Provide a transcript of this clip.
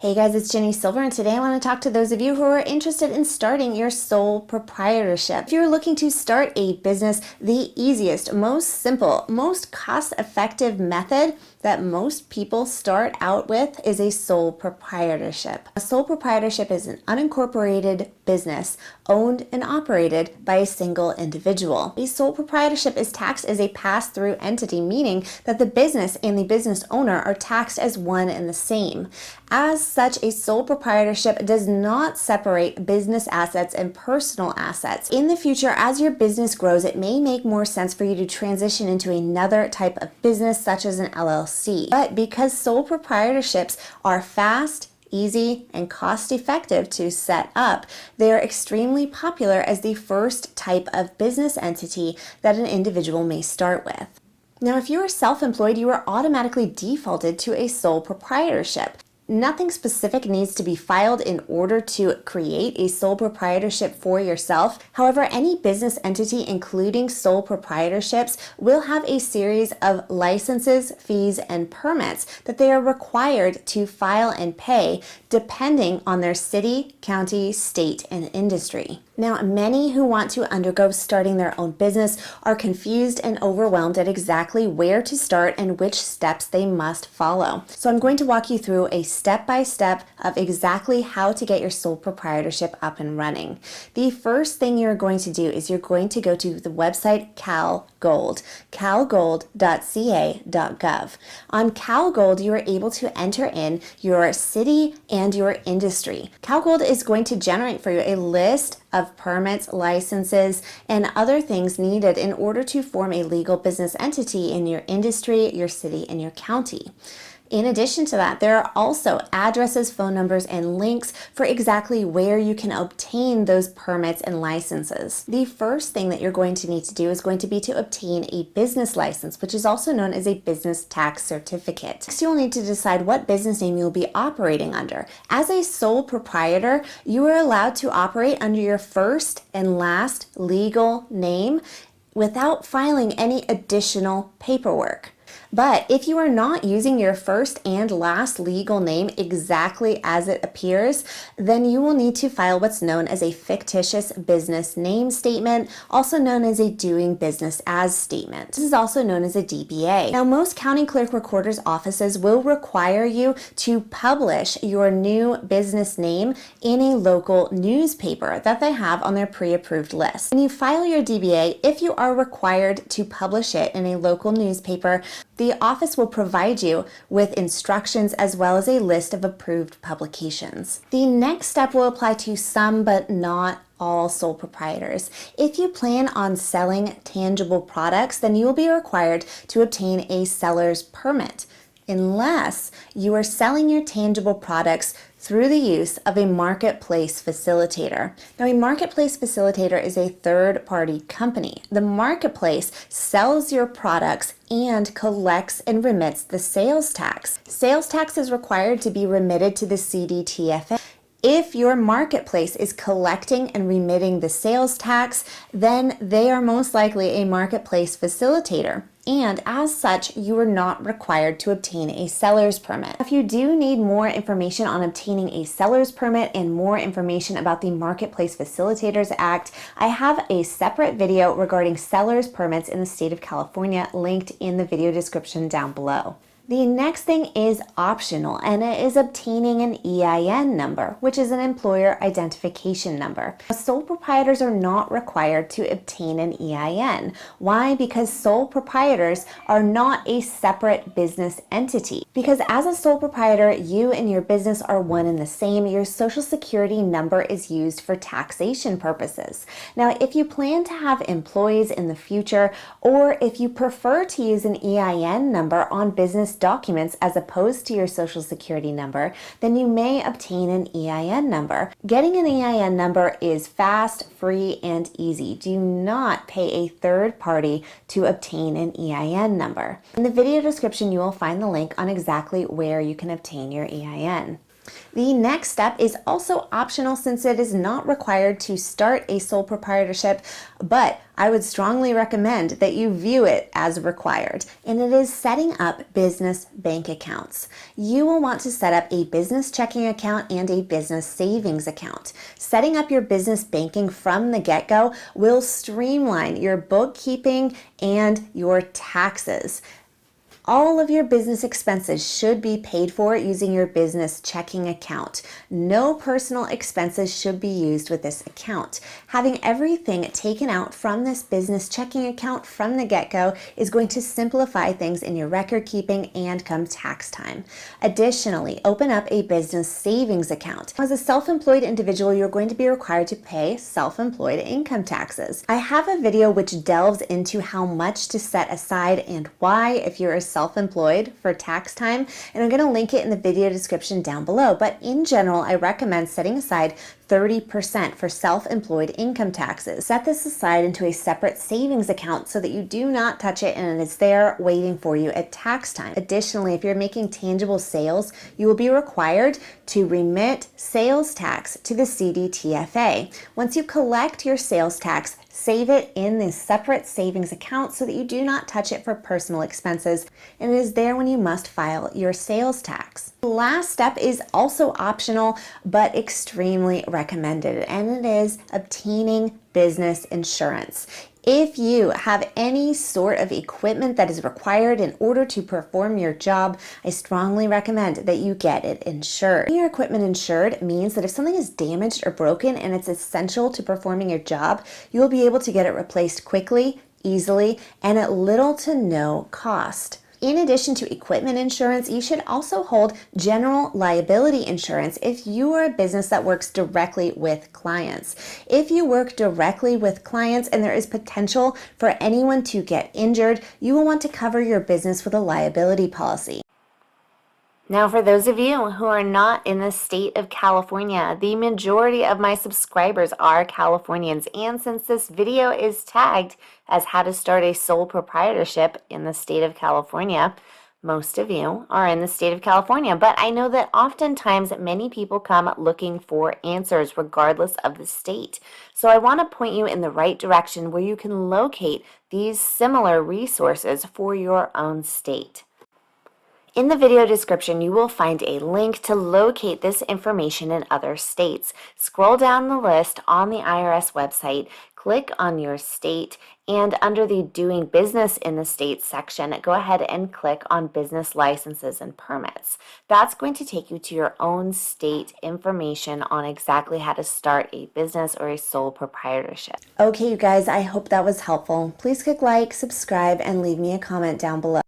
Hey guys, it's Ginny Silver, and today I want to talk to those of you who are interested in starting your sole proprietorship. If you're looking to start a business, the easiest, most simple, most cost-effective method that most people start out with is a sole proprietorship. A sole proprietorship is an unincorporated business owned and operated by a single individual. A sole proprietorship is taxed as a pass-through entity, meaning that the business and the business owner are taxed as one and the same. As such, a sole proprietorship does not separate business assets and personal assets. In the future, as your business grows, it may make more sense for you to transition into another type of business, such as an LLC. But because sole proprietorships are fast, easy, and cost-effective to set up, they are extremely popular as the first type of business entity that an individual may start with. Now, if you are self-employed, you are automatically defaulted to a sole proprietorship. Nothing specific needs to be filed in order to create a sole proprietorship for yourself. However, any business entity, including sole proprietorships, will have a series of licenses, fees, and permits that they are required to file and pay depending on their city, county, state, and industry. Now, many who want to undergo starting their own business are confused and overwhelmed at exactly where to start and which steps they must follow. So I'm going to walk you through a step-by-step of exactly how to get your sole proprietorship up and running. The first thing you're going to do is you're going to go to the website CalGold, calgold.ca.gov. On CalGold, you are able to enter in your city and your industry. CalGold is going to generate for you a list of permits, licenses, and other things needed in order to form a legal business entity in your industry, your city, and your county. In addition to that, there are also addresses, phone numbers, and links for exactly where you can obtain those permits and licenses. The first thing that you're going to need to do is going to be to obtain a business license, which is also known as a business tax certificate. Next, you'll need to decide what business name you'll be operating under. As a sole proprietor, you are allowed to operate under your first and last legal name without filing any additional paperwork. But if you are not using your first and last legal name exactly as it appears, then you will need to file what's known as a fictitious business name statement, also known as a doing business as statement. This is also known as a DBA. Now, most county clerk recorder's offices will require you to publish your new business name in a local newspaper that they have on their pre-approved list. When you file your DBA, if you are required to publish it in a local newspaper, the office will provide you with instructions as well as a list of approved publications. The next step will apply to some but not all sole proprietors. If you plan on selling tangible products, then you will be required to obtain a seller's permit, unless you are selling your tangible products through the use of a marketplace facilitator. Now, a marketplace facilitator is a third-party company. The marketplace sells your products and collects and remits the sales tax. Sales tax is required to be remitted to the CDTFA. If your marketplace is collecting and remitting the sales tax, then they are most likely a marketplace facilitator. And as such, you are not required to obtain a seller's permit. If you do need more information on obtaining a seller's permit and more information about the Marketplace Facilitators Act, I have a separate video regarding seller's permits in the state of California linked in the video description down below. The next thing is optional, and it is obtaining an EIN number, which is an employer identification number. Sole proprietors are not required to obtain an EIN. Why? Because sole proprietors are not a separate business entity. Because as a sole proprietor, you and your business are one and the same. Your social security number is used for taxation purposes. Now, if you plan to have employees in the future, or if you prefer to use an EIN number on business documents as opposed to your social security number, then you may obtain an EIN number. Getting an EIN number is fast, free, and easy. Do not pay a third party to obtain an EIN number. In the video description, you will find the link on exactly where you can obtain your EIN. The next step is also optional since it is not required to start a sole proprietorship, but I would strongly recommend that you view it as required, and it is setting up business bank accounts. You will want to set up a business checking account and a business savings account. Setting up your business banking from the get-go will streamline your bookkeeping and your taxes. All of your business expenses should be paid for using your business checking account. No personal expenses should be used with this account. Having everything taken out from this business checking account from the get-go is going to simplify things in your record keeping and come tax time. Additionally, open up a business savings account. As a self-employed individual, you're going to be required to pay self-employed income taxes. I have a video which delves into how much to set aside and why if you're a self-employed for tax time, and I'm going to link it in the video description down below. But in general, I recommend setting aside 30% for self-employed income taxes. Set this aside into a separate savings account so that you do not touch it and it is there waiting for you at tax time. Additionally, if you're making tangible sales, you will be required to remit sales tax to the CDTFA. Once you collect your sales tax, save it in this separate savings account so that you do not touch it for personal expenses, and it is there when you must file your sales tax. The last step is also optional but extremely recommended, and it is obtaining business insurance. If you have any sort of equipment that is required in order to perform your job, I strongly recommend that you get it insured. Getting your equipment insured means that if something is damaged or broken and it's essential to performing your job, you will be able to get it replaced quickly, easily, and at little to no cost. In addition to equipment insurance, you should also hold general liability insurance if you are a business that works directly with clients. If you work directly with clients and there is potential for anyone to get injured, you will want to cover your business with a liability policy. Now, for those of you who are not in the state of California, the majority of my subscribers are Californians, and since this video is tagged as how to start a sole proprietorship in the state of California, most of you are in the state of California, but I know that oftentimes many people come looking for answers regardless of the state. So I want to point you in the right direction where you can locate these similar resources for your own state. In the video description, you will find a link to locate this information in other states. Scroll down the list on the IRS website, click on your state, and under the Doing Business in the State section, go ahead and click on Business Licenses and Permits. That's going to take you to your own state information on exactly how to start a business or a sole proprietorship. Okay, you guys, I hope that was helpful. Please click like, subscribe, and leave me a comment down below.